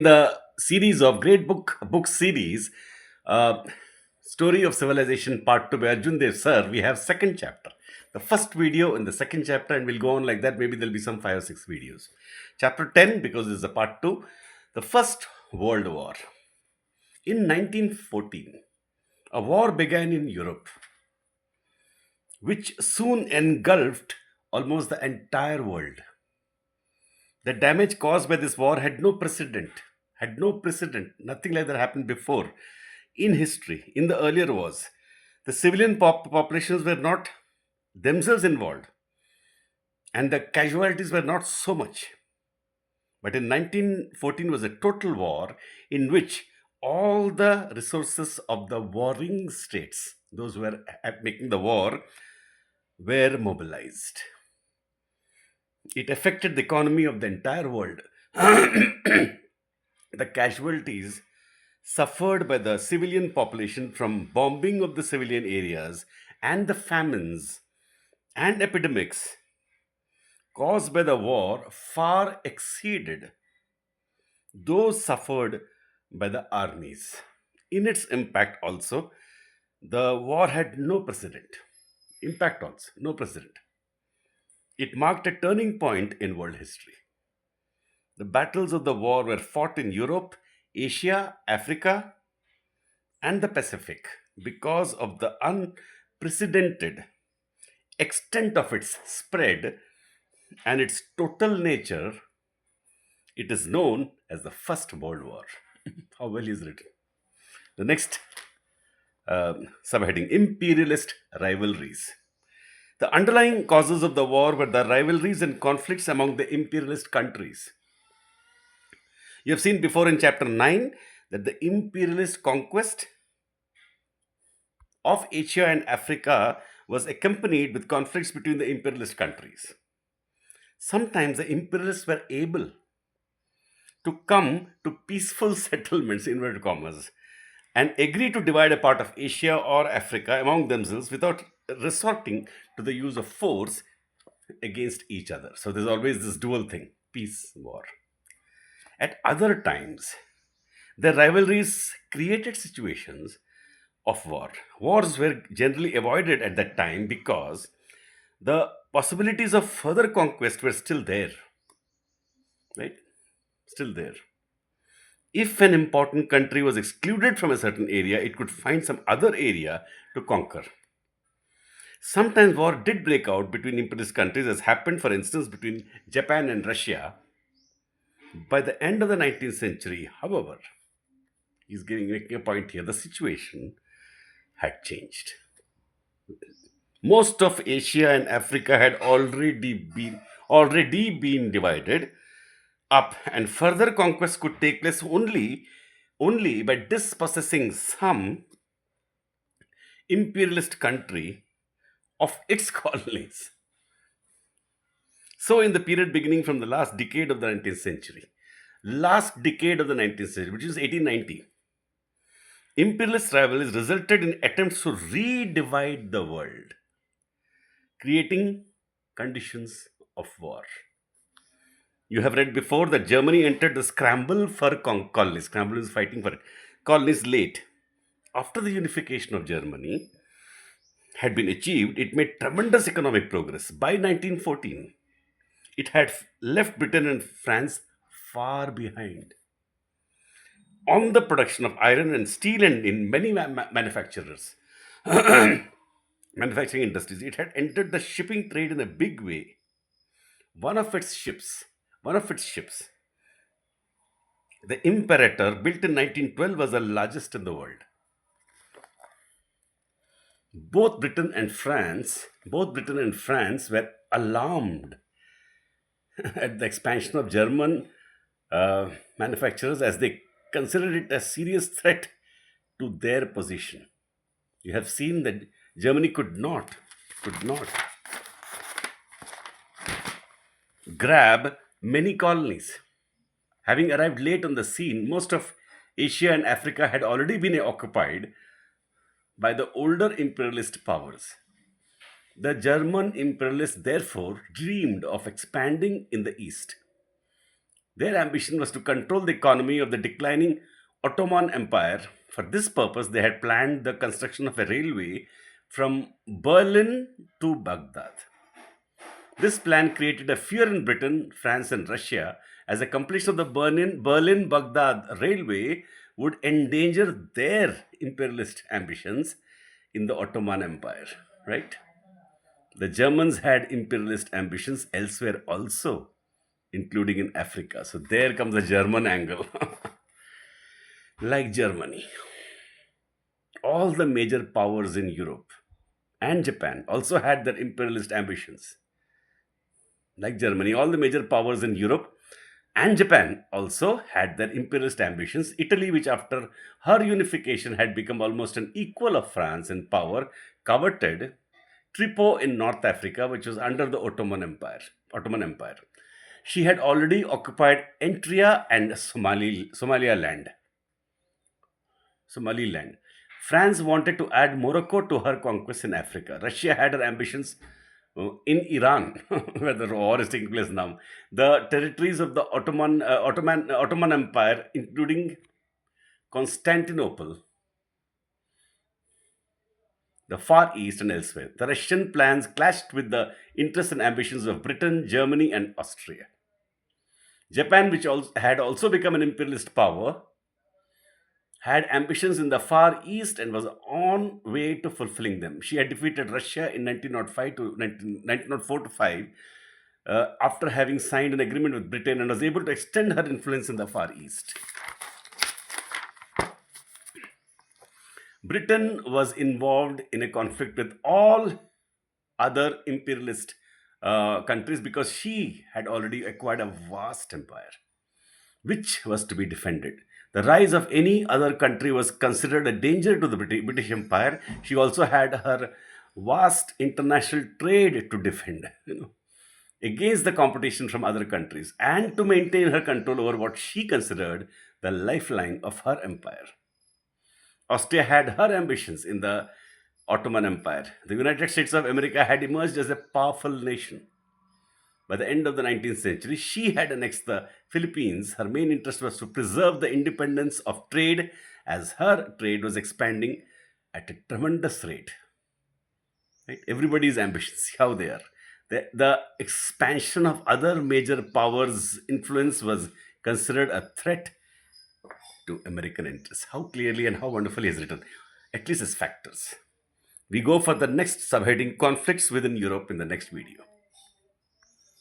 The series of great book series, uh, Story of Civilization Part 2 by Arjun Dev Sir, we have second chapter. The first video in the second chapter, and we'll go on like that. Maybe there'll be some 5 or 6 videos. Chapter 10, because this is a part 2, the First World War. In 1914, a war began in Europe, which soon engulfed almost the entire world. The damage caused by this war had no precedent. Had no precedent. Nothing like that happened before in history. In the earlier wars, the civilian populations were not themselves involved, and the casualties were not so much. But in 1914 was a total war in which all the resources of the warring states, those who were making the war, were mobilized. It affected the economy of the entire world. The casualties suffered by the civilian population from bombing of the civilian areas and the famines and epidemics caused by the war far exceeded those suffered by the armies. In its impact, also, the war had no precedent. Impact also, no precedent. It marked a turning point in world history. The battles of the war were fought in Europe, Asia, Africa, and the Pacific. Because of the unprecedented extent of its spread and its total nature, it is known as the First World War. How well is written. The next subheading, Imperialist Rivalries. The underlying causes of the war were the rivalries and conflicts among the imperialist countries. You have seen before in chapter 9 that the imperialist conquest of Asia and Africa was accompanied with conflicts between the imperialist countries. Sometimes the imperialists were able to come to peaceful settlements, inverted commas, and agree to divide a part of Asia or Africa among themselves without resorting to the use of force against each other. So there's always this dual thing, peace, war. At other times, the rivalries created situations of war. Wars were generally avoided at that time because the possibilities of further conquest were still there, right? Still there. If an important country was excluded from a certain area, it could find some other area to conquer. Sometimes war did break out between imperialist countries, as happened, for instance, between Japan and Russia. By the end of the 19th century, however, he's making a point here, the situation had changed. Most of Asia and Africa had already been divided up, and further conquest could take place only by dispossessing some imperialist country of its colonies. So, in the period beginning from the last decade of the 19th century, which is 1890, imperialist rivalries resulted in attempts to redivide the world, creating conditions of war. You have read before that Germany entered the scramble for colonies. Scramble is fighting for colonies late. After the unification of Germany had been achieved, it made tremendous economic progress. By 1914, it had left Britain and France far behind on the production of iron and steel and in many manufacturers, manufacturing industries. It had entered the shipping trade in a big way. One of its ships, one of its ships, the Imperator, built in 1912, was the largest in the world. Both Britain and France were alarmed at the expansion of German manufacturers, as they considered it a serious threat to their position. You have seen that Germany could not grab many colonies. Having arrived late on the scene, most of Asia and Africa had already been occupied by the older imperialist powers. The German imperialists therefore dreamed of expanding in the east. Their ambition was to control the economy of the declining Ottoman Empire. For this purpose, they had planned the construction of a railway from Berlin to Baghdad. This plan created a fear in Britain, France, and Russia, as the completion of the Berlin Baghdad railway would endanger their imperialist ambitions in the Ottoman Empire. Right? The Germans had imperialist ambitions elsewhere also, including in Africa. So there comes the German angle. Like Germany, all the major powers in Europe and Japan also had their imperialist ambitions. Like Germany, all the major powers in Europe and Japan also had their imperialist ambitions. Italy, which after her unification had become almost an equal of France in power, coveted Tripoli in North Africa, which was under the Ottoman Empire. She had already occupied Eritrea and Somaliland. France wanted to add Morocco to her conquests in Africa. Russia had her ambitions in Iran, where the war is taking place now. The territories of the Ottoman Empire, including Constantinople, the Far East, and elsewhere. The Russian plans clashed with the interests and ambitions of Britain, Germany, and Austria. Japan, which had also become an imperialist power, had ambitions in the Far East and was on way to fulfilling them. She had defeated Russia in 1905 to 1904 to 5 after having signed an agreement with Britain and was able to extend her influence in the Far East. Britain was involved in a conflict with all other imperialist countries because she had already acquired a vast empire which was to be defended. The rise of any other country was considered a danger to the British Empire. She also had her vast international trade to defend, against the competition from other countries and to maintain her control over what she considered the lifeline of her empire. Austria had her ambitions in the Ottoman Empire. The United States of America had emerged as a powerful nation. By the end of the 19th century, she had annexed the Philippines. Her main interest was to preserve the independence of trade as her trade was expanding at a tremendous rate. Right? Everybody's ambitions, see how they are. The expansion of other major powers' influence was considered a threat to American interests. How clearly and how wonderfully is written, at least as factors. We go for the next subheading, conflicts within Europe, in the next video.